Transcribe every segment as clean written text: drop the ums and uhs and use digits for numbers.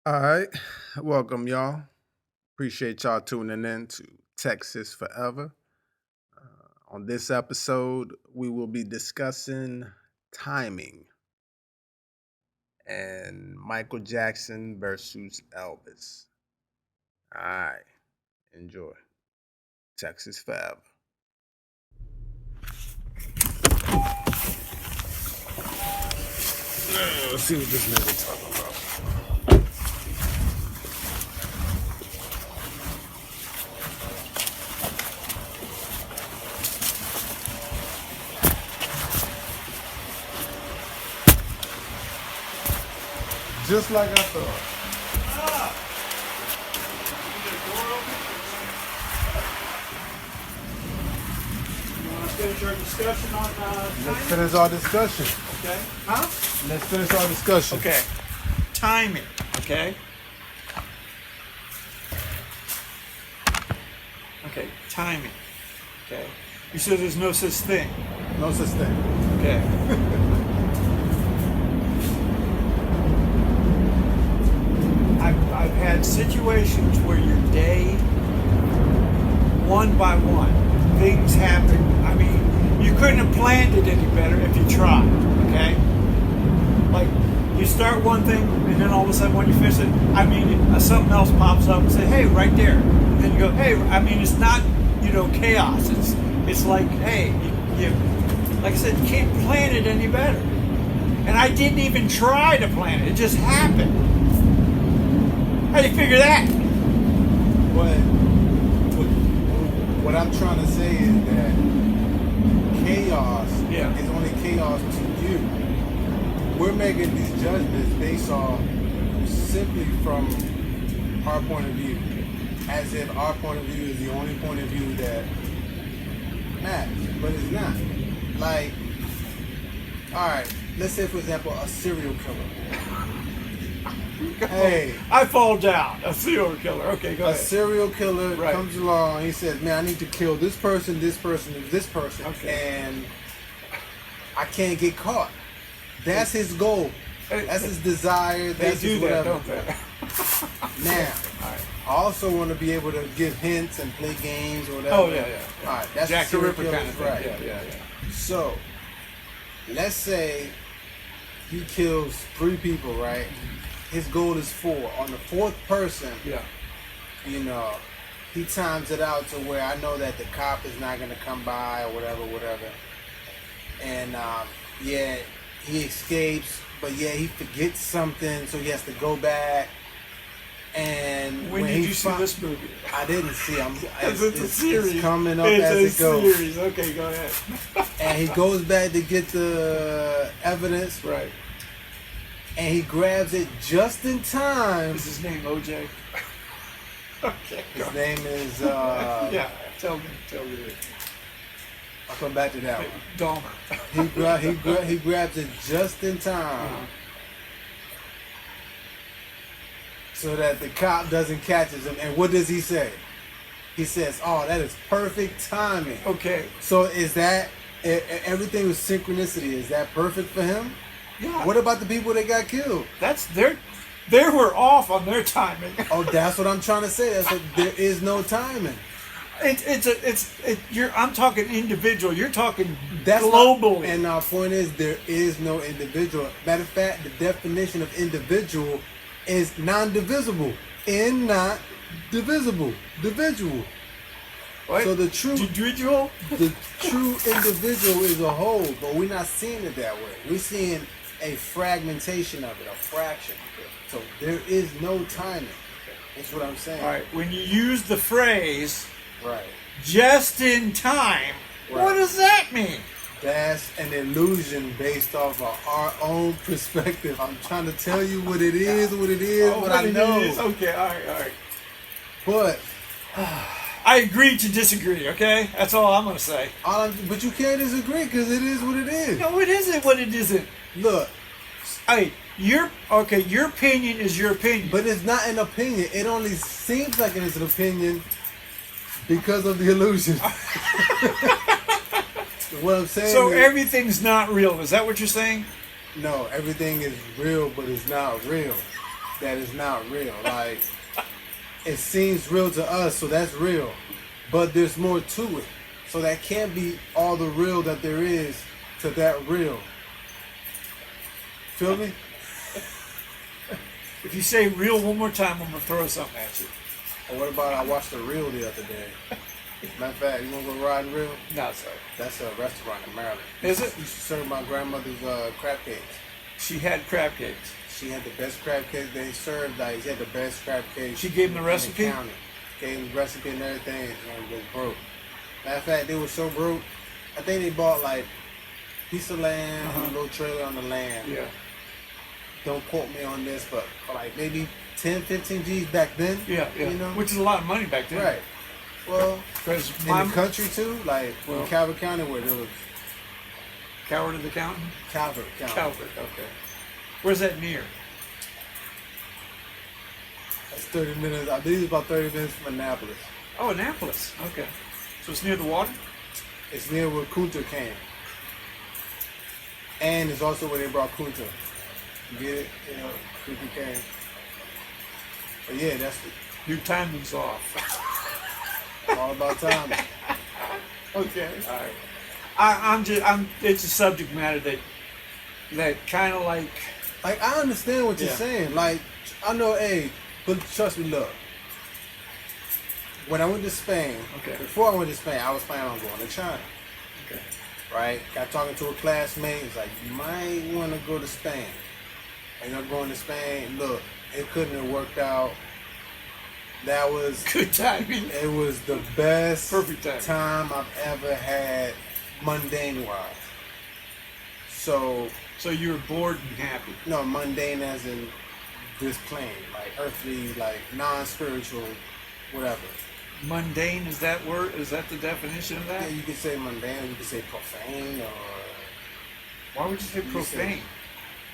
All right. Welcome, y'all. Appreciate y'all tuning in to Texas Forever. On this episode, we will be discussing timing and Michael Jackson versus Elvis. All right. Enjoy. Texas Forever. Let's see what this nigga talking about. Just like I thought. You want to finish our discussion on Let's timing? finish our discussion. Okay. Huh? Let's finish our discussion. Okay. Timing. Okay. Okay. Timing. Okay. You said there's no such thing. No such thing. Okay. I've had situations where your day, one by one, things happen. I mean, you couldn't have planned it any better if you tried. Okay. Like you start one thing, and then all of a sudden, when you finish it, I mean, something else pops up and say, "Hey, right there." And then you go, "Hey." I mean, it's not chaos. It's like, hey, you like I said, you can't plan it any better. And I didn't even try to plan it; it just happened. How do you figure that? What, what I'm trying to say is that chaos Yeah. is only chaos to you. We're making these judgments based off simply from our point of view, as if our point of view is the only point of view that matters, but it's not. Like, all right, let's say for example a serial killer. Hey, I fall down. A serial killer. Okay, go a ahead. serial killer Right. comes along. He says, "Man, I need to kill this person, this person, and this person, Okay. and I can't get caught." That's his goal. That's his desire. They That's do his that, whatever. don't they? Now, All right. I also want to be able to give hints and play games or whatever. Oh yeah, yeah. All right, that's Jack the serial Ripper killer, kind of thing. right? Yeah, yeah. So, let's say he kills 3 people, right? His goal is 4. On the 4th person, Yeah. you know, he times it out to where I know that the cop is not going to come by or whatever. And yeah, he escapes, but yeah, he forgets something, so he has to go back. And When did he you see this movie? I didn't see him. It's a series. It's coming up It's as a it goes. series. Okay, go ahead. And he goes back to get the evidence, Right. and he grabs it just in time. Is his name OJ? Okay. Go. His name is. Yeah. Tell me. I'll come back to that one. Dahmer. He grabs it just in time, so that the cop doesn't catch him. And what does he say? He says, "Oh, that is perfect timing." Okay. So is that everything was synchronicity? Is that perfect for him? Yeah. What about the people that got killed? That's they were off on their timing. Oh, that's what I'm trying to say. That's what, there is no timing. I'm talking individual. You're talking That's globally. and our point is there is no individual. Matter of fact, the definition of individual is non-divisible. In not divisible. Dividual. What? So the true individual. individual is a whole, but we're not seeing it that way. We're seeing a fragmentation of it, a fraction. So there is no timing. That's what I'm saying. All right. When you use the phrase Right. "just in time," Right. what does that mean? That's an illusion based off of our own perspective. I'm trying to tell you what it is, what I it know. is? Okay. All right. But I agree to disagree. Okay. That's all I'm gonna say. but you can't disagree because it is what it is. No, it isn't what it isn't. Look, Hey, your opinion is your opinion. but it's not an opinion. It only seems like it is an opinion because of the illusion. What I'm saying So is, everything's not real. Is that what you're saying? no, everything is real, but it's not real. that is not real. Like, it seems real to us, so that's real. But there's more to it. So that can't be all the real that there is to that real. Feel me? If you say real one more time, I'm going to throw something at you. Or what about I watched a reel the other day? Matter of fact, you want to go riding reel? No, sir. That's a restaurant in Maryland. Is it? Used to serve my grandmother's crab cakes. She had crab cakes. She had the best crab cakes they served. Like, she had the best crab cakes. She gave them the in recipe? county. Gave them the recipe and everything, and was broke. Matter of fact, they were so broke. I think they bought like piece of land, and a little trailer on the land. Yeah. Don't quote me on this, but for like maybe 10, 15 G's back then. Yeah, yeah. You know? Which is a lot of money back then. Right. Well, Because in the country too, like in Calvert County, where there was Coward of the County? Calvert County. Calvert, okay. Where's that near? That's 30 minutes. I believe it's about 30 minutes from Annapolis. Oh, Annapolis. Okay. So it's near the water? It's near where Kunta came. And it's also where they brought Kunta. You get it? You know, Kunta came. But yeah, that's Your timing's off. all about timing. Okay. All right. It's a subject matter that kind of like. Like, I understand what you're saying. Like, I know, hey, but trust me, look. When I went to Spain, before I went to Spain, I was planning on going to China. Okay. Right? Got talking to a classmate. He's like, you might want to go to Spain. And I'm going to Spain. Look, it couldn't have worked out. That was good timing. It was the best Perfect time I've ever had, mundane wise. So you were bored and happy. No, mundane as in this plane, like earthly, like non-spiritual, whatever. Mundane, is that word? Is that the definition of that? Yeah, you could say mundane, you could say profane, or why would you say profane?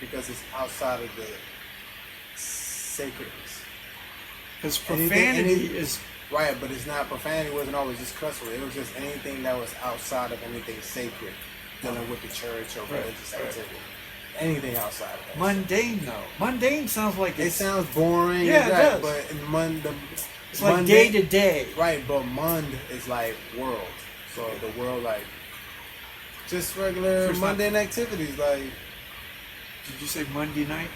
Because it's outside of the sacredness. Because profanity is right, but it's not. Profanity wasn't always just cuss word. It was just anything that was outside of anything sacred, dealing with the church or religious activity. Anything outside of that. Mundane, though. Mundane sounds like it sounds boring. Yeah, it does. But it's like day to day. Right, but mund is like world. So the world, like just regular mundane activities. Like, did you say Monday night?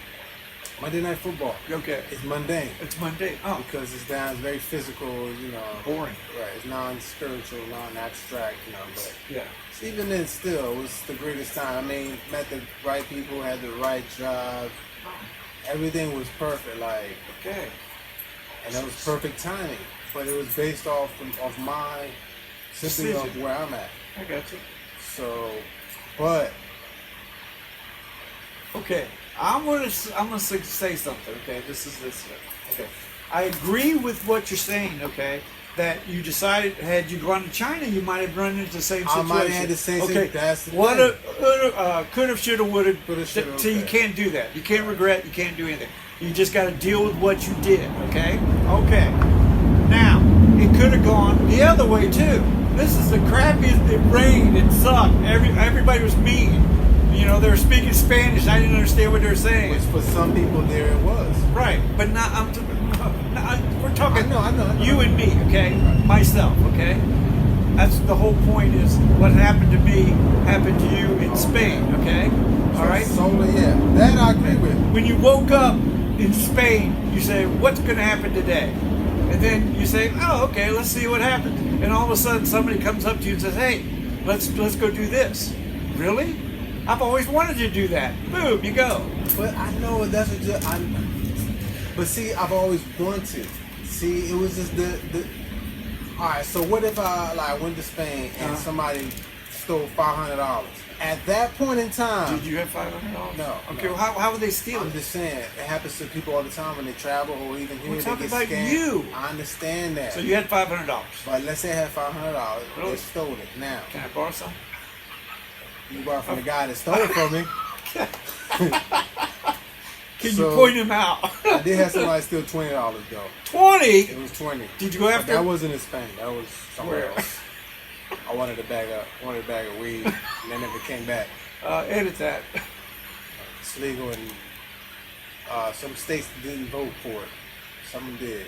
Monday Night Football. Okay. It's mundane. It's mundane. Oh. Because it's down, it's very physical, you know. Boring. Right. It's non-spiritual, non-abstract, you know. But yeah. Even then, still, it was the greatest time. I mean, met the right people, had the right job. Everything was perfect, like. Okay. And it was perfect timing. But it was based off my simply of where I'm at. I got you. So, but. Okay. I'm gonna say something. Okay, this. Okay, I agree with what you're saying. Okay, that you decided had you gone to China, you might have run into the same situation. I might have had the same situation. That's the thing. Could have, should have, would have. So you can't do that. You can't regret. You can't do anything. You just got to deal with what you did. Okay. Okay. Now it could have gone the other way too. This is the crappiest. It rained. It sucked. Everybody was mean. You know, they were speaking Spanish. I didn't understand what they were saying. Which for some people there it was. Right, but not. We're talking. I know. You and me, okay? Right. Myself, okay? That's the whole point. Is what happened to me happened to you in Spain, okay? All right. So yeah, that I agree with. When you woke up in Spain, you say, "What's going to happen today?" And then you say, "Oh, okay. Let's see what happens." And all of a sudden, somebody comes up to you and says, "Hey, let's go do this." Really? I've always wanted to do that. Boom, you go. But I know that's what but see, I've always wanted to. See, it was just the. All right, so what if I went to Spain and somebody stole $500? At that point in time, did you have $500? No. Okay, no. Well, how would they steal it? I'm just saying, it happens to people all the time when they travel or even here. We're talking they get about scammed. you. I understand that. So you had $500. But let's say I had $500. Really? They stole it. Now, can I borrow some? You borrowed from the guy that stole it from me. Can you point him out? I did have somebody steal $20 though. 20? It was 20. Did you go after? That wasn't in Spain. That was somewhere else. I wanted a bag of weed, and they never came back. Edit that. It's legal in some states didn't vote for it. Some did.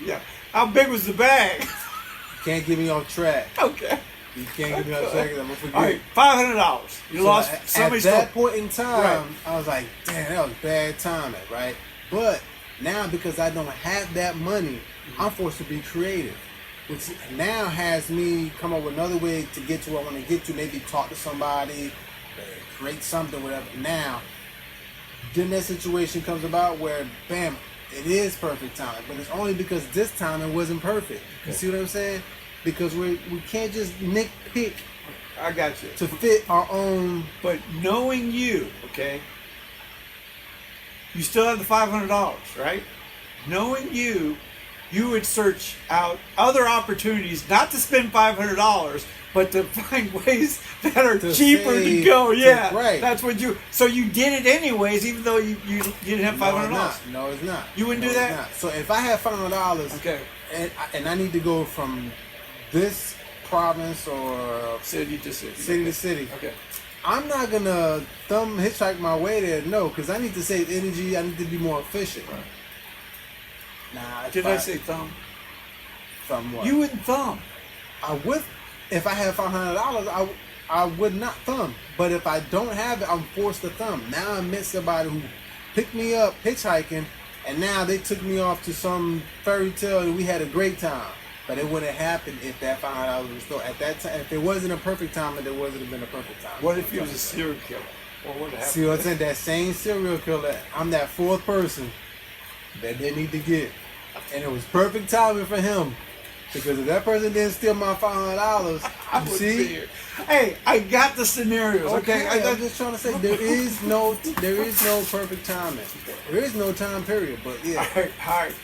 Yeah. How big was the bag? You can't get me off track. Okay. You can't get me off track 'cause I'm gonna forget. All right, $500. You So lost. at Somebody that stole. point in time, Right. I was like, damn, that was bad timing, right? But now because I don't have that money, I'm forced to be creative, which now has me come up with another way to get to where I want to get to. Maybe talk to somebody, create something, whatever. Now, then that situation comes about where, bam, it is perfect timing, but it's only because this timing wasn't perfect. You see what I'm saying? Because we can't just nitpick I got you. to fit our own. But knowing you, okay, you still have the $500, right? Knowing you, you would search out other opportunities, not to spend $500, but to find ways that are To cheaper to save, go. Yeah, right. That's what you. So you did it anyways, even though you didn't have $500. No, it's not. You wouldn't No, do it's that? not. So if I have $500, Okay. and I need to go from this province or City to city. city to city, Okay. I'm not gonna hitchhike my way there. No, because I need to save energy. I need to be more efficient. Right. Nah, Did I say thumb? from what? You wouldn't thumb. I would if I had $500. I would not thumb. But if I don't have it, I'm forced to thumb. Now I met somebody who picked me up hitchhiking, and now they took me off to some fairy tale, and we had a great time. But it wouldn't have happened if that $500 was still at that time. If it wasn't a perfect time, then it wouldn't have been a perfect time. What if he was a serial killer? What would happen? See what I'm saying? That same serial killer, I'm that fourth person that they need to get. And it was perfect timing for him. Because if that person didn't steal my $500, I you would see? be here. Hey, I got the scenarios. Okay, I'm just trying to say there is no perfect timing. There is no time period, but yeah. All right.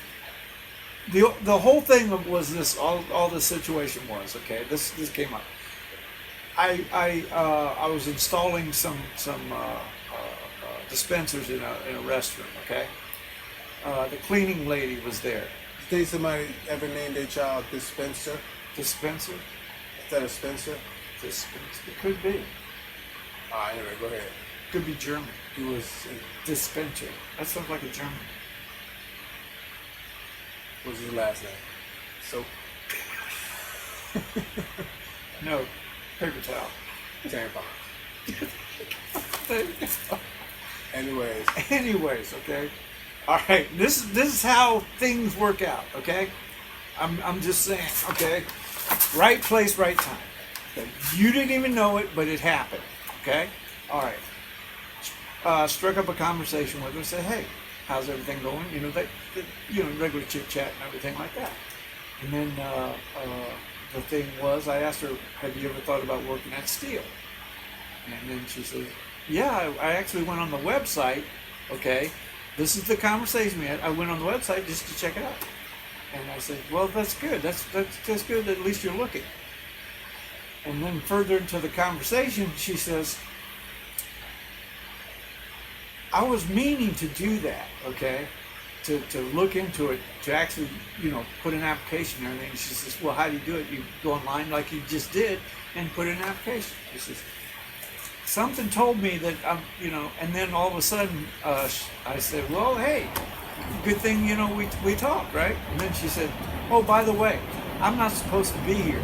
The whole thing was this. All this situation was okay. This came up. I was installing some dispensers in a restroom. Okay. The cleaning lady was there. Think somebody ever named their child Dispenser Dispenser. instead of Spencer? Dispenser. It could be. Anyway, go ahead. Could be German. He was. Dispenser. That sounds like a German. What's his last name? So. No, paper towel. Tampon. Anyways. Anyways, okay. All right. This is how things work out. Okay. I'm just saying. Okay. Right place, right time. Okay. You didn't even know it, but it happened. Okay. All right. Struck up a conversation with her. Said, "Hey, how's everything going?" You know, regular chit chat and everything like that. And then the thing was, I asked her, "Have you ever thought about working at Steel?" And then she said, "Yeah, I actually went on the website." Okay, this is the conversation we had. I went on the website just to check it out. And I said, "Well, that's good. That's good. At least you're looking." And then further into the conversation, she says, "I was meaning to do that, okay, to look into it, to actually, put an application and everything." She says, "Well, how do you do it? You go online like you just did and put in an application." She says, "Something told me that and then all of a sudden, I said, well, hey, good thing, we talked, right?" And then she said, "Oh, by the way, I'm not supposed to be here.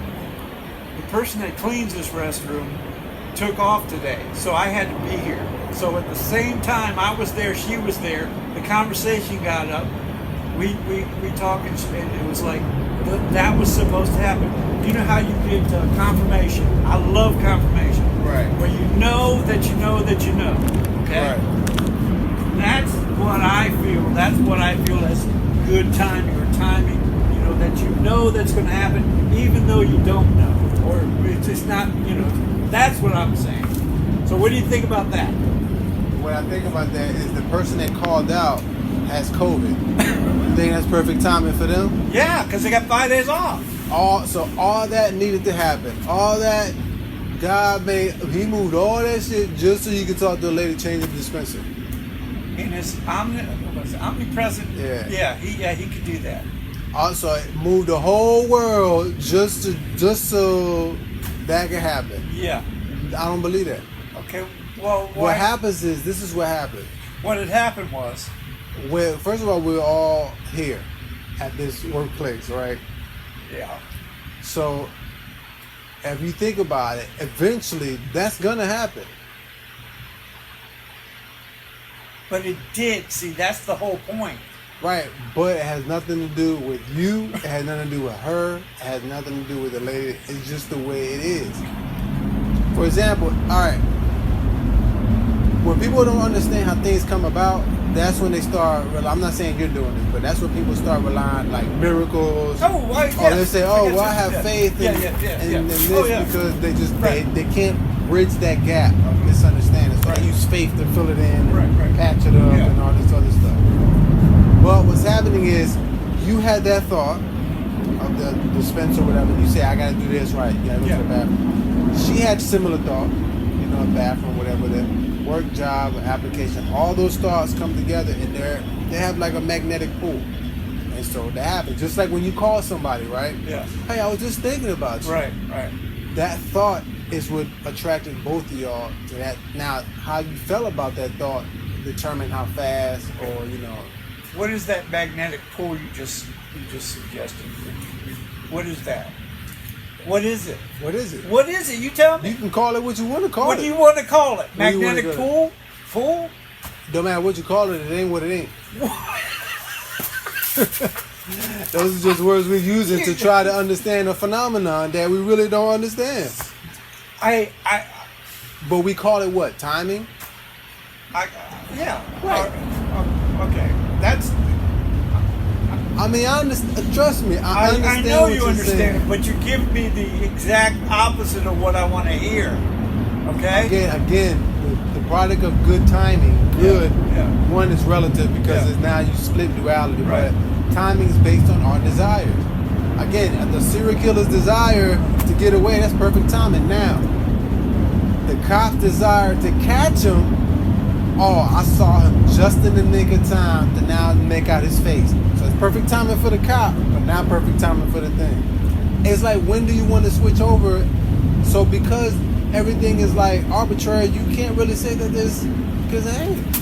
The person that cleans this restroom took off today, so I had to be here." So at the same time I was there, she was there, the conversation got up, we talked, and it was like, that was supposed to happen. You know how you get confirmation? I love confirmation. Right. Where you know that you know that you know. Okay? Right. That's what I feel. That's what I feel as good timing or timing. That you know that's going to happen, even though you don't know. Or it's just not, that's what I'm saying. So what do you think about that? What I think about that is the person that called out has COVID. You think that's perfect timing for them? Yeah, because they got 5 days off. All that needed to happen. All that God made. He moved all that shit just so you could talk to a lady changing the dispenser. In his omnipresent. Yeah. He could do that. Also, it moved the whole world just so that could happen. Yeah. I don't believe that. Okay. Well, what happens is, this is what happens. What had happened was, Well, first of all, we're all here at this workplace, right? yeah, So if you think about it, eventually that's gonna happen. but it did. See, that's the whole point. Right, but it has nothing to do with you. It has nothing to do with her. It has nothing to do with the lady. It's just the way it is. For example, all right, when people don't understand how things come about, that's when they start. I'm not saying you're doing this, but that's when people start relying like miracles. Oh, right. Or they Yes. say, "Oh, well, I Yes, have yes. faith in, in this Oh, yeah. because they just Right. they can't bridge that gap of misunderstanding. So Right. they use faith to fill it in, Right, and right. patch it up, Yeah. and all this other stuff. Well, what's happening is you had that thought of the dispenser or whatever. You say, I got to do this right. You got to go to the bathroom. She had similar thought, a bathroom, whatever, the work, job, application. All those thoughts come together and they have like a magnetic pull. And so that happens. Just like when you call somebody, right? Yeah. Hey, I was just thinking about you. Right. That thought is what attracted both of y'all to that. Now, how you felt about that thought determined how fast or, What is that magnetic pull you just suggested? What is that? What is it? What is it? What is it? You tell me. You can call it what you want to call What it. do you want to call it? What do you wanna Magnetic call pull? Pull? Don't matter what you call it, it ain't what it ain't. Those are just words we're using to try to understand a phenomenon that we really don't understand. But we call it what? Timing? Yeah. Right. Okay. That's. I mean, I understand. Trust me, I understand. I know what you you're understand saying. it, but you give me the exact opposite of what I want to hear. Okay. Again, the product of good timing, good. Yeah. One is relative because Yeah. it's now you split duality, Right. but timing is based on our desires. Again, the serial killer's desire to get away, that's perfect timing. Now, the cop's desire to catch him, oh, I saw him just in the nick of time to now make out his face. So it's perfect timing for the cop, but not perfect timing for the thing. It's like, when do you want to switch over? So because everything is like arbitrary, you can't really say that this, because it ain't.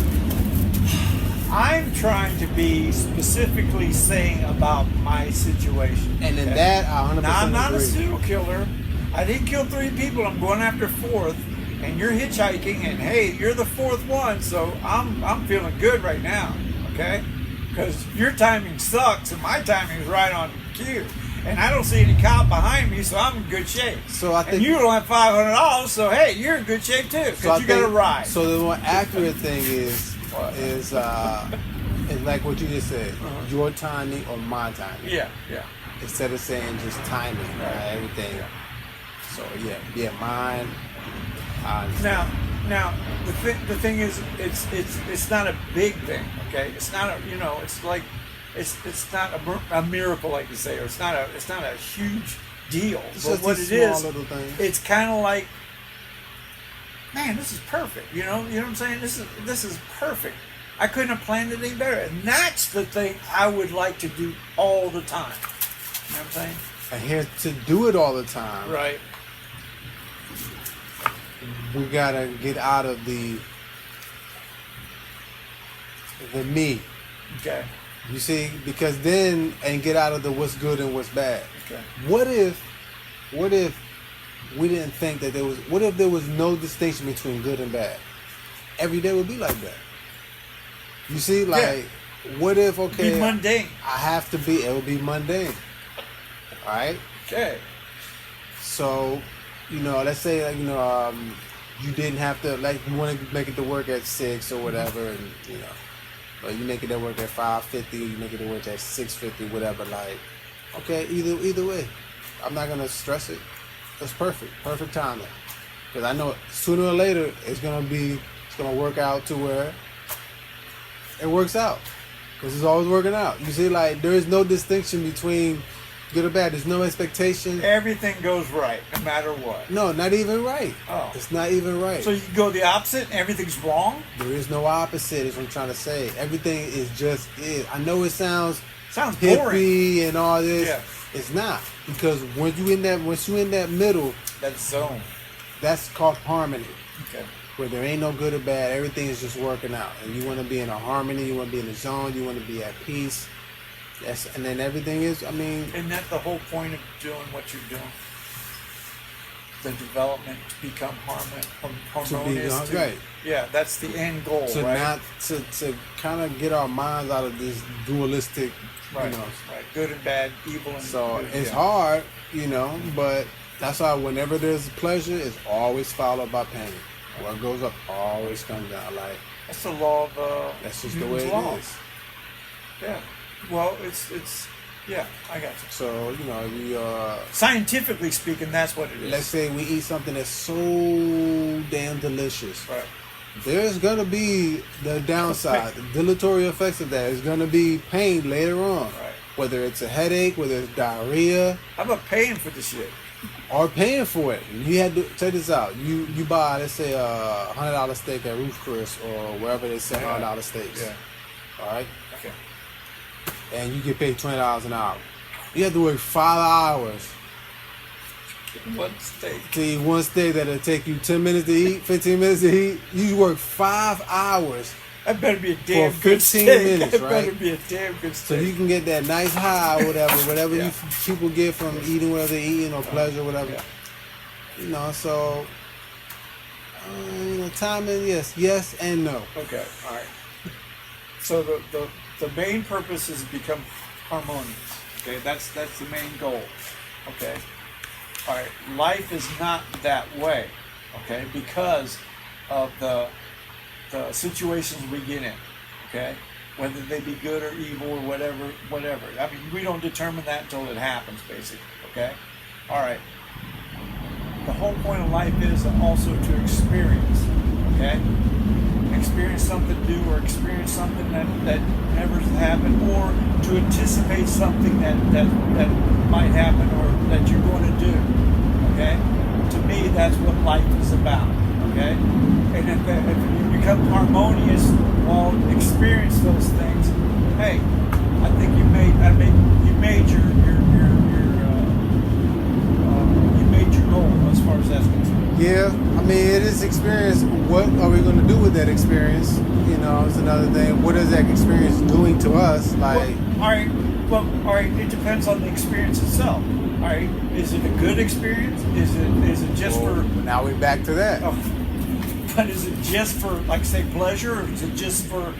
I'm trying to be specifically saying about my situation. And in that, I 100% Now, I'm not agree. a serial killer. I didn't kill 3 people. I'm going after 4th. And you're hitchhiking, and hey, you're the 4th one, so I'm feeling good right now, okay? Because your timing sucks, and my timing is right on cue. And I don't see any cop behind me, so I'm in good shape. So I think, and you don't have $500, so hey, you're in good shape too, because you got a ride. So the more accurate thing is like what you just said, your timing or my timing. Yeah. Instead of saying just timing, right? Everything. Yeah. So yeah, mine. Now the thing is, it's not a big thing, okay? It's not a it's like it's not a miracle like you say, or it's not a huge deal. It's But just what a it small is, little thing. it's kind of like, man, this is perfect. You know what I'm saying? This is perfect. I couldn't have planned it any better, and that's the thing I would like to do all the time. You know what I'm saying? And here to do it all the time, Right. we gotta get out of the me. Okay. You see, because then and get out of the what's good and what's bad. Okay. What if we didn't think that there was? What if there was no distinction between good and bad? Every day would be like that. You see, like, what if Be mundane. I have to be. It would be mundane. All right. Okay. So, let's say you didn't have to, like, you want to make it to work at 6 or whatever, and but you make it to work at 5:50, you make it to work at 6:50, whatever. Like, okay, either way, I'm not gonna stress it. It's perfect timing, because I know sooner or later it's gonna work out to where it works out, because it's always working out. You see, like, there is no distinction between good or bad. There's no expectation. Everything goes right, no matter what. No, not even right. Oh. It's not even right. So you can go the opposite and everything's wrong? There is no opposite, is what I'm trying to say. Everything is just is. I know it sounds Sounds hippie boring. and all this. Yeah. It's not. Because once you in that middle, That zone. that's called harmony. Okay. where there ain't no good or bad. Everything is just working out, and you want to be in a harmony. You want to be in a zone. You want to be at peace. And then everything is. I mean, isn't that the whole point of doing what you're doing? The development to become harmonious. Right. Yeah, that's the end goal, to right? not to kind of get our minds out of this dualistic, Right. you know. Right. Good and bad, evil and So good. it's hard, you know, but that's why whenever there's pleasure, it's always followed by pain. What goes up always comes down. Like That's the law of that's just the Newton's way it law. is. Yeah. Well, it's yeah, I got you. So you know, you Scientifically speaking, that's what it is. let's say we eat something that's so damn delicious. Right. There's gonna be the downside, the dilatory effects of that. There's gonna be pain later on, Right. whether it's a headache, whether it's diarrhea, How about paying for the shit? or paying for it. You had to check this out. You buy, let's say, $100 steak at Ruth's Chris or wherever they sell $100 steaks. Yeah. All right, Okay. and you get paid $20 an hour. You have to work 5 hours One steak. to eat one steak that'll take you 10 minutes to eat, 15 minutes to eat. You work 5 hours That better be a damn for good 15 steak. minutes, That right? better be a damn good so steak. you can get that nice high or whatever Yeah. people get from eating whatever they're eating or pleasure, whatever. Yeah. You know, so you know, timing, yes and no. Okay. All right. So the main purpose is to become harmonious. Okay. That's the main goal. Okay. All right. Life is not that way. Okay, because of the situations we get in. Okay, whether they be good or evil or whatever. I mean, we don't determine that until it happens, basically. Okay. All right. The whole point of life is also to experience. Okay. Experience something new, or experience something that never happened, or to anticipate something that might happen or that you're going to do. Okay? To me, that's what life is about. Okay? And if you become harmonious while experience those things, hey, I think you made your goal as far as that's concerned. Yeah, I mean, it is experience. What are we going to do with that experience? You know, it's another thing. What is that experience doing to us? Like, All right. It depends on the experience itself. All right. Is it a good experience? Is it just for? Now we're back to that. But is it just for, like, say, pleasure, or is it just for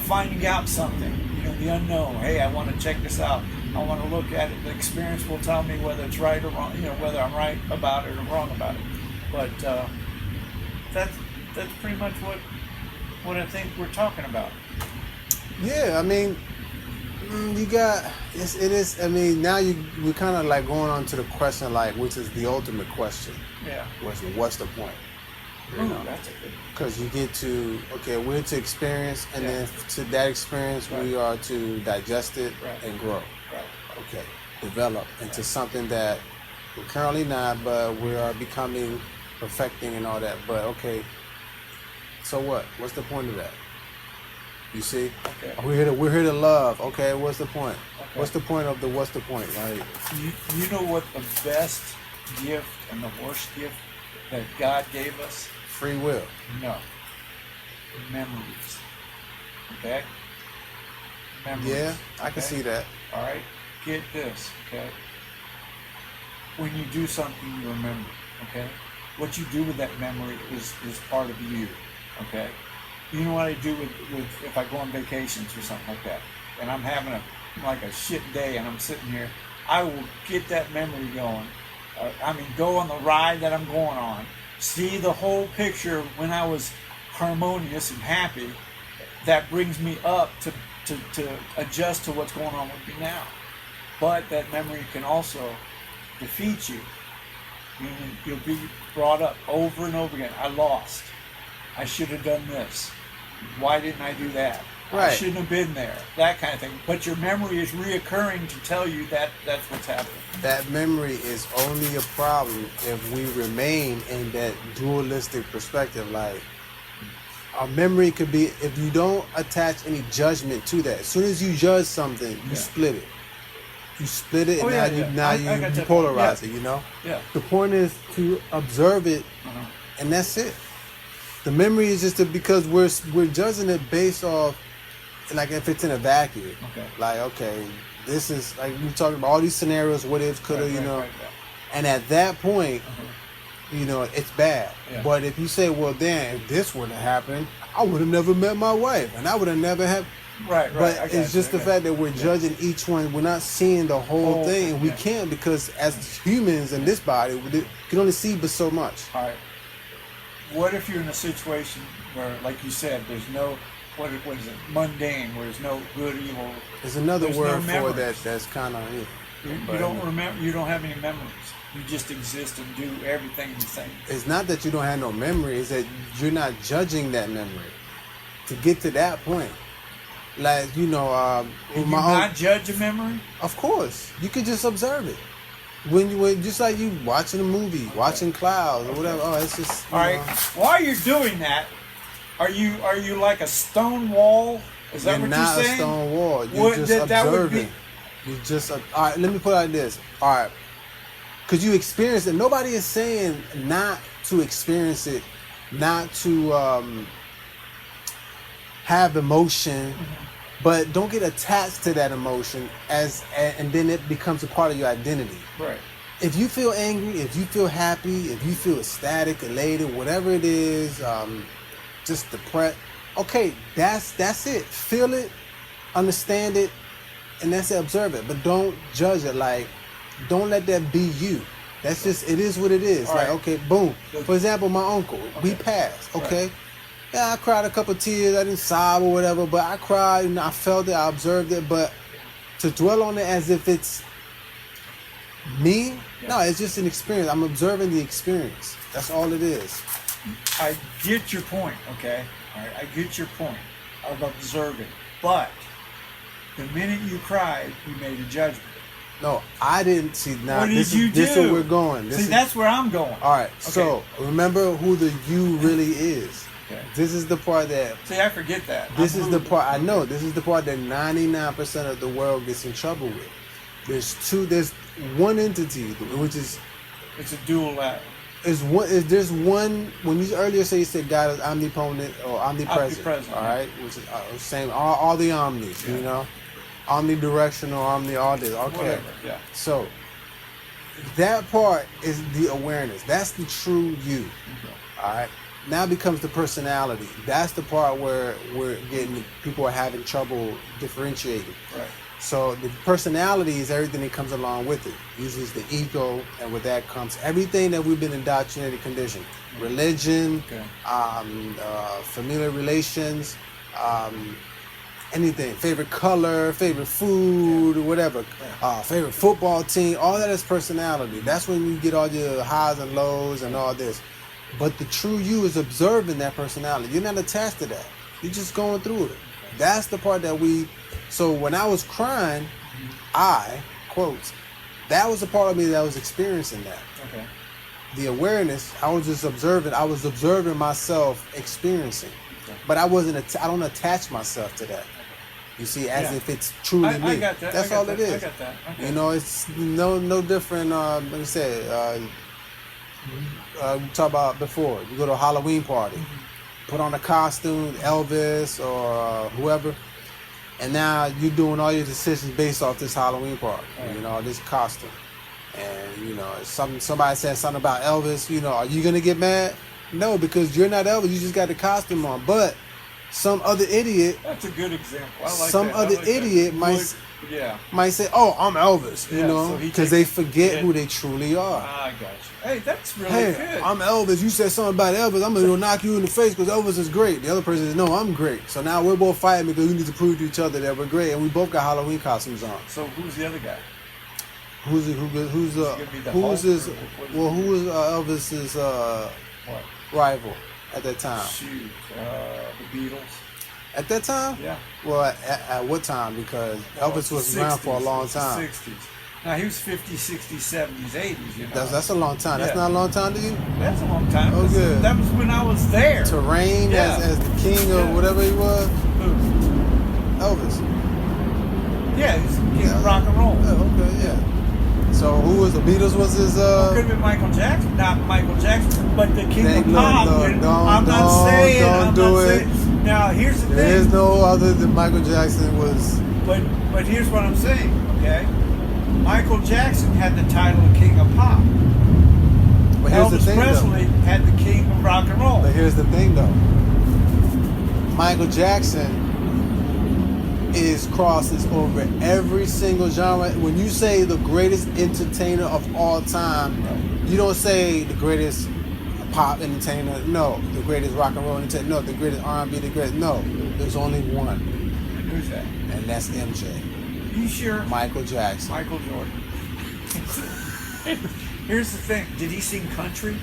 finding out something? You know, the unknown. Hey, I want to check this out. I want to look at it. The experience will tell me whether it's right or wrong. You know, whether I'm right about it or wrong about it. But that's pretty much what I think we're talking about. Yeah, I mean, you got it is. I mean, now we're kind of like going on to the question, like, which is the ultimate question. Yeah. What's the point? You know? That's a good. Because you get to, okay, we're to experience, and Yeah. then to that experience, we Right. are to digest it Right. and grow. Right. Okay, develop into something that we're currently not, but we are becoming, perfecting and all that. But okay, so what? What's the point of that? You see, Okay. we're here to love. Okay, what's the point? Okay. What's the point of the what's the point? Right? You know what the best gift and the worst gift that God gave us? Free will. No. Memories. Okay? Memories. Yeah, I can Okay? see that. All right? Get this, okay? When you do something, you remember, okay? What you do with that memory is part of you, okay? You know what I do with if I go on vacations or something like that, and I'm having a shit day and I'm sitting here, I will get that memory going. Go on the ride that I'm going on, see the whole picture of when I was harmonious and happy. That brings me up to adjust to what's going on with me now. But that memory can also defeat you. Meaning you'll be brought up over and over again. I lost. I should have done this. Why didn't I do that? I Right. shouldn't have been there. That kind of thing. But your memory is reoccurring to tell you that that's what's happening. That memory is only a problem if we remain in that dualistic perspective. Like, our memory could be, if you don't attach any judgment to that. As soon as you judge something, you Yeah. split it. You split it, and Oh, yeah. now I you got that. polarize Yeah. it. You know. Yeah. The point is to observe it, Uh-huh. and that's it. The memory is just because we're judging it based off, like if it's in a vacuum. Okay. Like, okay, this is like we talking about all these scenarios, what ifs, coulda, Right, you right, know, right. and at that point, you know, it's bad. Yeah. But if you say, well, then if this would have happened, I would have never met my wife, and I would have never had. Right, But I got it's just you, the fact that we're judging each one. We're not seeing the whole thing, and we yeah. can't, because as humans in this body, we can only see but so much. All right. What if you're in a situation where, like you said, there's no, what is it, mundane, where there's no good, evil. There's another There's word no for that. memories. That's kind of it. You don't remember. You don't have any memories. You just exist and do everything the same. It's not that you don't have no memory. It's that you're not judging that memory. To get to that point, like you know, Can you my not judge a memory? Of course, you could just observe it. When just like you watching a movie, watching clouds or whatever. Oh, it's just All right. While you're doing that, are you like a stone wall? Is that You're what not you're a saying? stone wall. You're What- just that would observing. be- You just all right. Let me put it like this. All right, because you experience it. Nobody is saying not to experience it, not to have emotion, but don't get attached to that emotion and then it becomes a part of your identity. Right. If you feel angry, if you feel happy, if you feel ecstatic, elated, whatever it is, just depressed. Okay, that's it. Feel it, understand it, and that's it. Observe it, but don't judge it. Like, don't let that be you. That's just, it is what it is. All like, right. okay, boom. For example, my uncle, we passed. Okay, Right. yeah, I cried a couple tears. I didn't sob or whatever, but I cried and I felt it. I observed it, but to dwell on it as if it's me, no, it's just an experience. I'm observing the experience. That's all it is. I get your point, okay? All right, I get your point of observing. But the minute you cried, you made a judgment. No, I didn't see. Now What did this you is this do? where we're going. This See, is, that's where I'm going. all right. So remember who the you really is. Okay. This is the part that. See, I forget that. This I'm is the moving. part I know. This is the part that 99% of the world gets in trouble with. There's one entity, which is It's a dual level. there's one. When you earlier you said God is omnipotent or omnipresent. Omnipresent, All yeah. right, which is same all the omnis. Yeah. You know, omnidirectional, all this. Okay. Whatever, yeah. So that part is the awareness. That's the true you. All right. Now becomes the personality. That's the part where people are having trouble differentiating. Right. So the personality is everything that comes along with it. Usually it's the ego, and with that comes everything that we've been indoctrinated, conditioned. Religion, Okay. familiar relations, anything. Favorite color, favorite food, or whatever. Favorite football team. All that is personality. That's when you get all your highs and lows and all this. But the true you is observing that personality. You're not attached to that. You're just going through it. That's the part that so when I was crying, quotes, that was the part of me that was experiencing that. Okay. The awareness, I was just observing. I was observing myself experiencing. But I don't attach myself to that. You see, as Yeah. if it's truly me. I got that. That's I got all that. it is. I got that. Okay. You know, it's no different. Like I said, we talked about before. You go to a Halloween party, put on a costume, Elvis or whoever, and now you're doing all your decisions based off this Halloween party. Right. You know, this costume, and you know, somebody says something about Elvis. You know, are you gonna get mad? No, because you're not Elvis. You just got the costume on. But some other idiot That's a good example. I like Some that. I other like that. idiot might- Would- Yeah. might say, "Oh, I'm Elvis," you Yeah, know, so he because takes- they forget yeah. who they truly are. I got you. Hey, that's really Hey, good. I'm Elvis. You said something about Elvis. I'm gonna knock you in the face because Elvis is great. The other person is, no, I'm great. So now we're both fighting because we need to prove to each other that we're great, and we both got Halloween costumes on. So who's the other guy? Who's gonna be the who's Hulk his? or what? Well, who was Elvis's What? rival at that time? Shoot. The Beatles. At that time? Yeah. Well, at what time? Because Well, Elvis was the around for a 60s, long it's the time. 60s. Now he was 50s, 60s, 70s, 80s. You know. That's a long time. That's Yeah. not a long time to you. That's a long time. Oh, good. That was when I was there. To reign Yeah. as the king or Yeah. whatever he was, Who? Elvis. Yeah, he's king of rock and roll. Oh, okay, yeah. So who was the Beatles? Was his Could have been Michael Jackson, not Michael Jackson, but the king of Look, pop. look, I'm don't not saying. I'm do not it. saying. Now here's the There thing. is no other than Michael Jackson was. But here's what I'm saying. Okay, Michael Jackson had the title of king of pop. But here's the Elvis thing, Presley though. had the king of rock and roll. But here's the thing, though. Michael Jackson crosses over every single genre. When you say the greatest entertainer of all time, you don't say the greatest pop entertainer. No, the greatest rock and roll entertainer. No, the greatest R&B. The greatest. No, there's only one, Who's that? and that's MJ. You sure? Michael Jackson. Michael Jordan. Here's the thing. Did he sing country?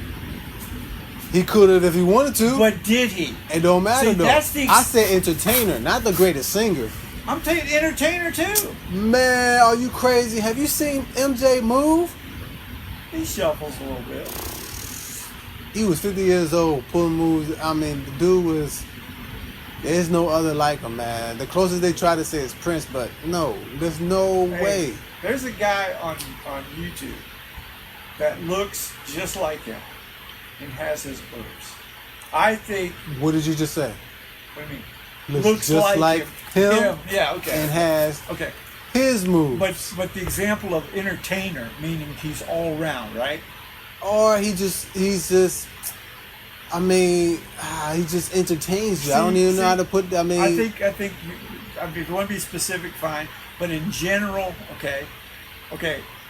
He could have if he wanted to. But did he? It don't matter, See, though. that's the I said entertainer, not the greatest singer. I'm taking entertainer too. Man, are you crazy? Have you seen MJ move? He shuffles a little bit. He was 50 years old, pulling moves. I mean, the dude was. There's no other like him, man. The closest they try to say is Prince, but no, there's no way. There's a guy on YouTube that looks just like him and has his boobs. I think. What did you just say? What do you mean? Looks just like him. Yeah. Okay. And has okay. his moves. But the example of entertainer, meaning he's all round, right? Or he's just. I mean, he just entertains you. I don't even know how to put. I mean, I think. If you want to be specific, fine. But in general, okay.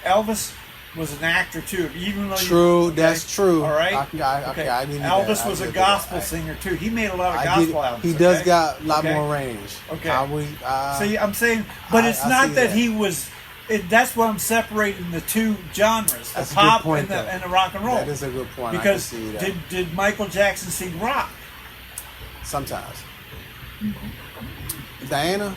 Elvis was an actor too, even though. True, that's true. All right. Okay, I give you Elvis that. was a gospel singer too. He made a lot of gospel albums. He does got a lot more range. Okay. See, I'm saying, but it's not that he was. That's why I'm separating the two genres: the pop and the rock and roll. That is a good point. Because I can see that. did Michael Jackson sing rock? Sometimes. Diana.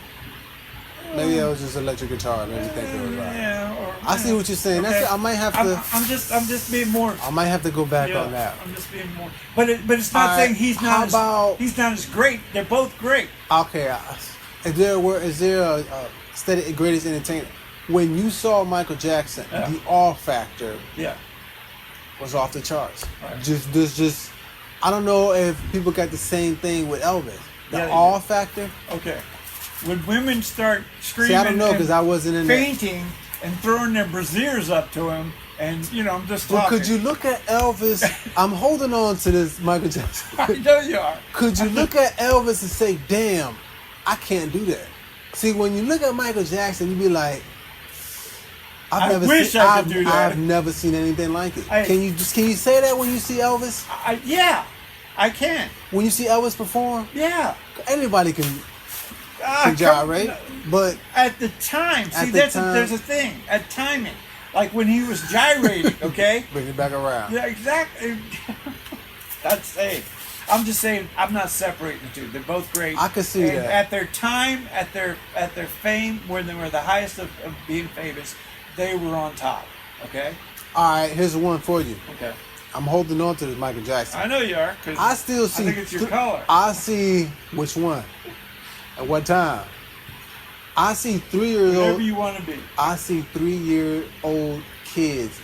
Maybe that was just electric guitar. Maybe think it was rock. Yeah. I see what you're saying. Okay. I might have to. I'm just being more. I might have to go back on that. I'm just being more. But it's not saying he's not. He's not as great. They're both great. Okay. Is there a steady greatest entertainer? When you saw Michael Jackson, the awe factor was off the charts. Right. Just I don't know if people got the same thing with Elvis. The awe factor. Okay. When women start screaming, See, I don't know because I wasn't in fainting and throwing their brassieres up to him, and I'm just talking. But could you look at Elvis? I'm holding on to this Michael Jackson. I know you are. Could you look at Elvis and say, "Damn, I can't do that"? See, when you look at Michael Jackson, you be like, I wish I could do that. I've never seen anything like it. Can you say that when you see Elvis? Yeah, I can. When you see Elvis perform? Yeah. Anybody can gyrate, but at the time, there's a thing at timing. Like when he was gyrating, okay? Bring it back around. Yeah, exactly. That's it. I'm just saying, I'm not separating the two. They're both great. I can see that. At their time, at their fame, when they were the highest of being famous, they were on top. Okay. All right, here's one for you. Okay. I'm holding on to this Michael Jackson. I know you are. I still see. I think it's your color. I see which one. At what time? I see 3 years old. Whatever you want to be. I see 3-year-old kids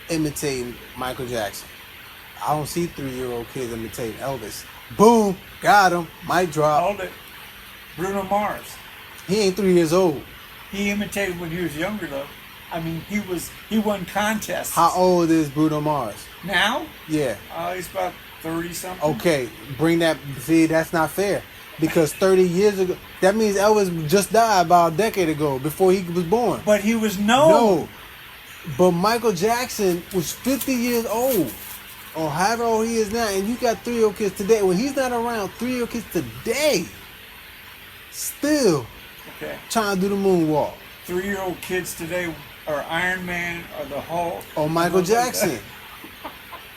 imitating Michael Jackson. I don't see 3-year-old kids imitating Elvis. Boom, got him. Mic drop. Hold it. Bruno Mars. He ain't 3 years old. He imitated when he was younger, though. I mean, he won contests. How old is Bruno Mars? Now? Yeah. He's about 30-something. Okay, bring that. See, that's not fair. Because 30 years ago, that means Elvis just died about a decade ago, before he was born. But he was known. No. But Michael Jackson was 50 years old, or however old he is now, and you got 3-year-old kids today. When he's not around, 3-year-old kids today still trying to do the moonwalk. 3-year-old kids today are Iron Man or the Hulk. Or Michael Jackson.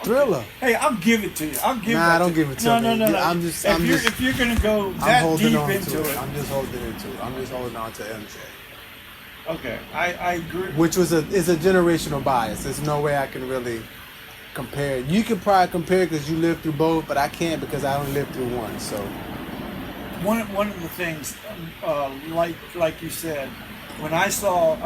Thriller. Hey, I'll give it to you. Nah, don't give it to me. No. If you're gonna go that deep into it, I'm just holding into it. I'm just holding on to MJ. Okay, I agree. Which is a generational bias. There's no way I can really compare. You can probably compare because you lived through both, but I can't because I don't live through one. So one of the things, like you said, when I saw,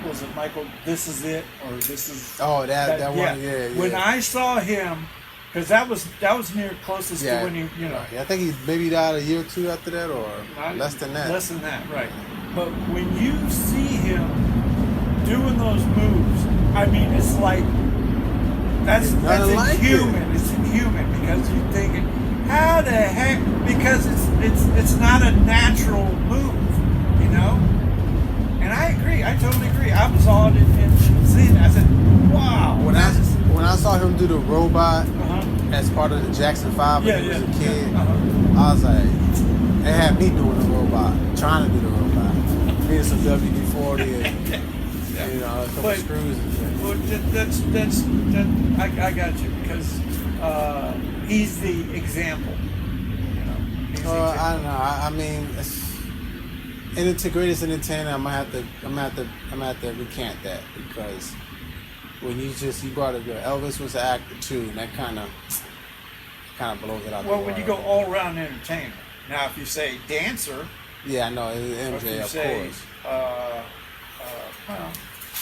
was it Michael? This is it, or this is? Oh, that one, yeah. When I saw him, because that was near closest to when he, Right. I think he maybe died a year or two after that, or less than that. Less than that, right? But when you see him doing those moves, I mean, it's like that's inhuman. It's inhuman because you're thinking, how the heck? Because it's not a natural move, you know. And I agree. I totally agree. I was awed in seeing it. I said, wow. When I saw him do the robot as part of the Jackson 5 when he was a kid, I was like, it had me doing the robot, trying to do the robot. Being some WD-40 and, a couple screws and shit. Well, I got you because he's the example. I don't know. I mean, the greatest entertainer. I'm gonna have to recant that because when you brought it up, Elvis was an actor too, and that kind of blows it out. Well, when you go all around entertainer, now if you say dancer, yeah, I know MJ, of course. Well,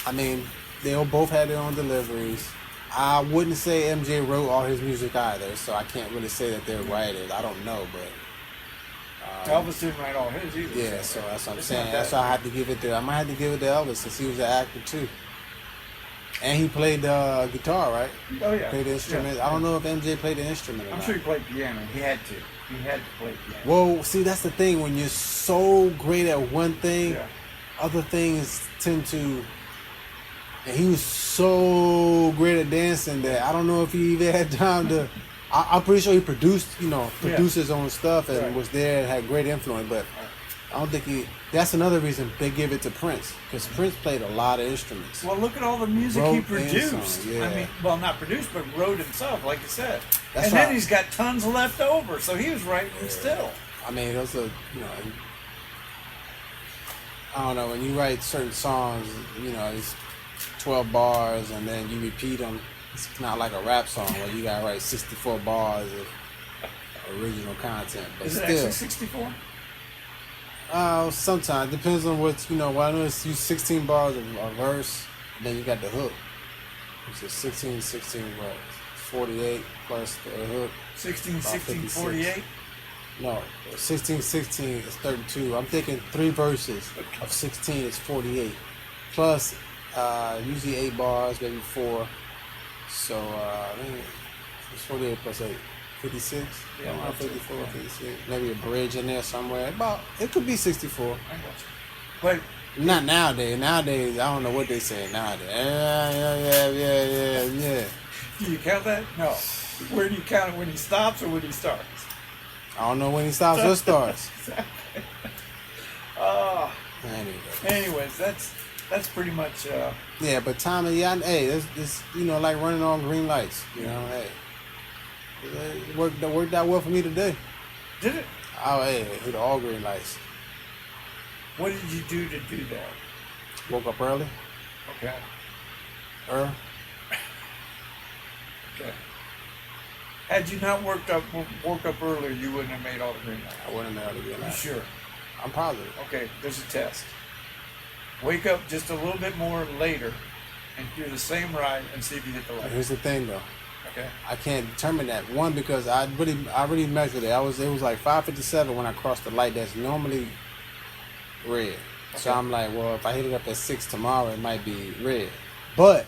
I mean, they both had their own deliveries. I wouldn't say MJ wrote all his music either, so I can't really say that they're writers. I don't know, but Elvis didn't write all his either. Yeah, so that's what I'm saying. That's why I had to give it to. I might have to give it to Elvis since he was an actor too, and he played guitar, right? Oh yeah, played the instrument. Yeah. I don't know if MJ played the instrument. I'm sure he played piano. He had to. He had to play piano. Well, see, that's the thing. When you're so great at one thing, other things tend to. And he was so great at dancing that I don't know if he even had time to. I'm pretty sure he produced his own stuff and was there and had great influence. But I don't think that's another reason they give it to Prince because Prince played a lot of instruments. Well, look at all the music he produced. Song, yeah. I mean, well, not produced, but wrote himself, like you said. That's then he's got tons left over, so he was writing still. I mean, those are I don't know when you write certain songs, it's 12 bars and then you repeat them. It's not like a rap song where you gotta write 64 bars of original content. But is it still, actually 64? Sometimes depends on what Well, I know it's 16 bars of a verse. Then you got the hook, which is 16 what? 48 plus the hook. 16, 48. No, 16 is 32. I'm thinking 3 verses of 16 is 48. Plus, usually 8 bars, maybe 4. So, it's 48 plus 8. 56? Yeah, 54, 56. Maybe a bridge in there somewhere. It could be 64. I got you. But not nowadays. Nowadays, I don't know what they say nowadays. Yeah. Do you count that? No. Where do you count it? When he stops or when he starts? I don't know when he stops or starts. Exactly. Anyways, that's pretty much. Yeah, but timing, hey, it's like running on green lights. Hey, it worked out well for me today. Did it? Oh, hey, hit all green lights. What did you do to do that? Woke up early. Okay. Okay. Had you not woke up earlier, you wouldn't have made all the green lights. I wouldn't have made all the green lights. You sure? I'm positive. Okay, there's a test. Wake up just a little bit more later and do the same ride and see if you hit the light. Here's the thing, though. Okay. I can't determine that. One, because I really measured it. It was like 5:57 when I crossed the light that's normally red. Okay. So I'm like, well, if I hit it up at 6 tomorrow, it might be red. But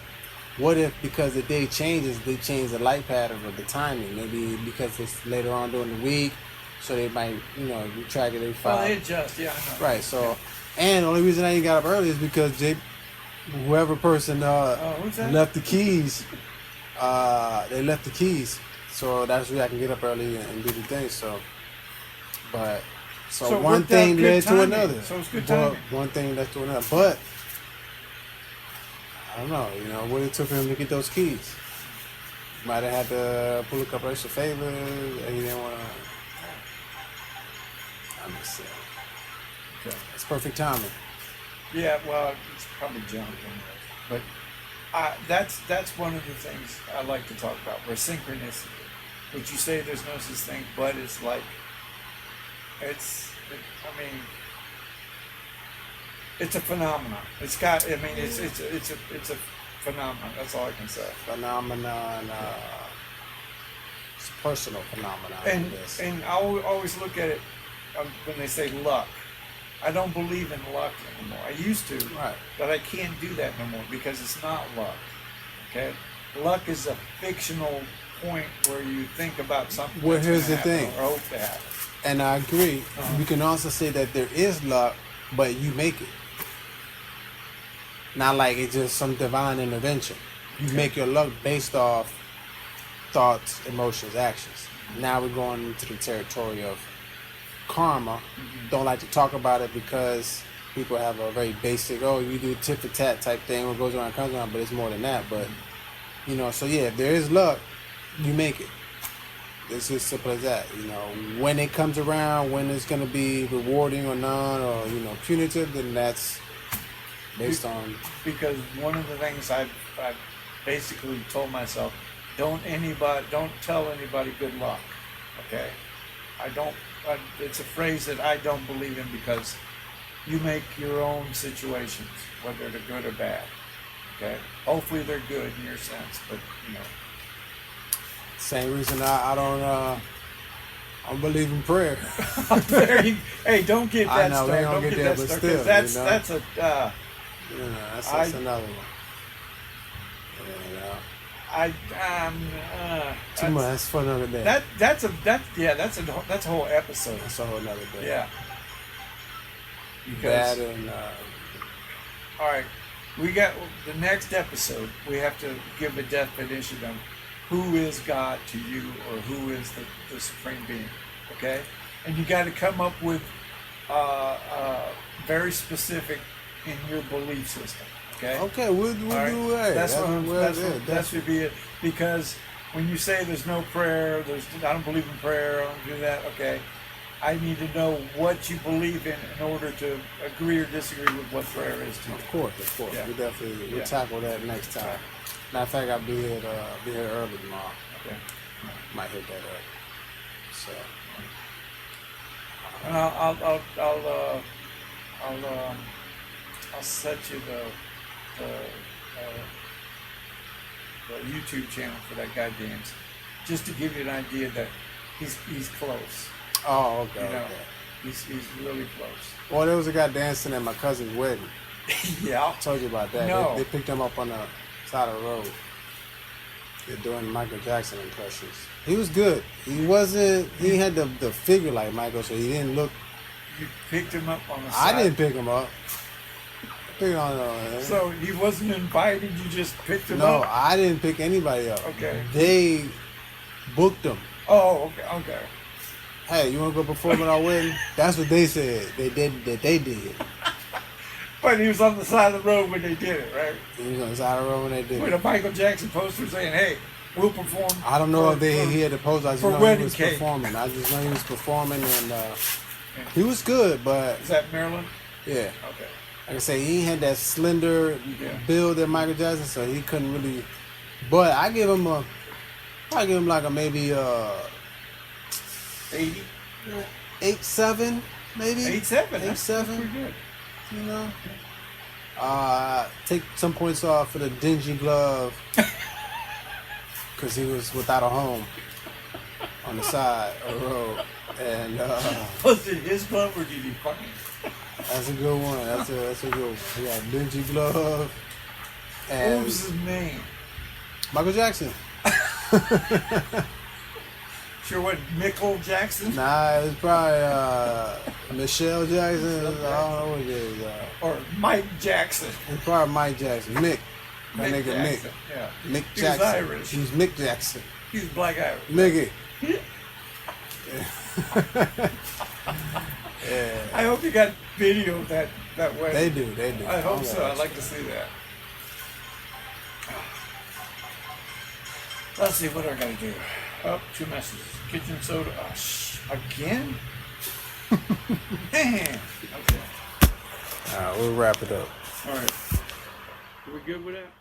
what if because the day changes, they change the light pattern or the timing? Maybe because it's later on during the week, so they might, you track it every 5. Well, they adjust, yeah, I know. Right, so, and the only reason I ain't got up early is because whoever person left the keys, they left the keys. So that's why I can get up early and do the thing, so one thing led to another. So it's good timing. One thing led to another. But I don't know, what it took for him to get those keys. Might have had to pull a couple extra favors, and he didn't want to. I'm just saying. Okay. It's perfect timing. Yeah, well, it's probably junk anyway. But that's one of the things I like to talk about, where synchronicity. Which you say there's no such thing, but it's like, It's a phenomenon. It's got. I mean, it's a phenomenon. That's all I can say. Phenomenon. It's a personal phenomenon. I guess. And I always look at it when they say luck. I don't believe in luck anymore. I used to, Right. but I can't do that no more because it's not luck. Okay, luck is a fictional point where you think about something. Well, that's here's gonna the happen thing. or hope to happen. And I agree. Uh-huh. You can also say that there is luck, but you make it. Not like it's just some divine intervention. You make your luck based off thoughts, emotions, actions. Now we're going into the territory of karma. Don't like to talk about it because people have a very basic, oh, you do tit for tat type thing, what goes around comes around, but it's more than that. But, you know, so yeah, if there is luck, you make it. It's as simple as that. You know, when it comes around, when it's going to be rewarding or not, or, you know, punitive, then that's based on... Because one of the things I've basically told myself, don't tell anybody good luck. Okay, it's a phrase that I don't believe in because you make your own situations, whether they're good or bad. Okay, hopefully they're good in your sense, but you know. Same reason I don't believe in prayer. Hey, don't get I that know, we started. don't Don't get get that, that but started. still, 'Cause you know? that's a. You know, that's another one. You know, too much. That's for another day. That's a whole episode. That's a whole another day. Yeah. That Because and all right, we got the next episode. We have to give a definition of who is God to you, or who is the supreme being. Okay, and you got to come up with very specific in your belief system. Okay, we'll All right. do that. That should be it. Because when you say there's no prayer, I don't believe in prayer, I don't do that. Okay, I need to know what you believe in order to agree or disagree with what prayer is to you. Of course. Yeah. We definitely Yeah. tackle that next time. Matter of fact, I'll be here early tomorrow. Okay. Might hit that up. So. And I'll set you the YouTube channel for that guy James, just to give you an idea that he's close. Oh, okay. You know, Okay. he's really close. Well, there was a guy dancing at my cousin's wedding. Yeah. I told you about that. No. They picked him up on the side of the road. They're doing Michael Jackson impressions. He was good. He had the figure like Michael, so he didn't look. You picked him up on the side. I didn't pick him up. I picked on So he wasn't invited. You just picked him No, up. I didn't pick anybody up. Okay. They booked him. Oh, okay. Hey, you want to go perform at our wedding? That's what they said. They did. But he was on the side of the road when they did it, right? He was on the side of the road when they did With it. a Michael Jackson poster saying, "Hey, we'll perform." I don't know if he had the post. I just for know he wedding was cake. performing. I just know he was performing, and he was good. But Is that Maryland? yeah, Okay. like I say, he had that slender Yeah. build that Michael Jackson, so he couldn't really. But I give him like a maybe 80? 8-7, maybe 8-7. That's 8-7. pretty good. You know, take some points off for the dingy glove because he was without a home on the side of the road, and Was it his glove or did he find it? that's a good one. That's a good one. He got a dingy glove, and What was his name? Michael Jackson. Sure, what, Michael Jackson? Nah, it's probably Michelle Jackson. I don't know what it is. Or Mike Jackson? It's probably Mike Jackson. Mick. That Mick nigga Mick. Jackson, yeah. Mick He was Jackson. Irish. He's Mick Jackson. He's Black Irish. Mickey. I hope you got video of that wedding. They do. I hope don't so. know. I'd like to see that. Let's see, what do I gotta do? Oh, 2 messages. Kitchen soda. Oh, again? Man. Okay. All right, we'll wrap it up. All right. Are we good with that?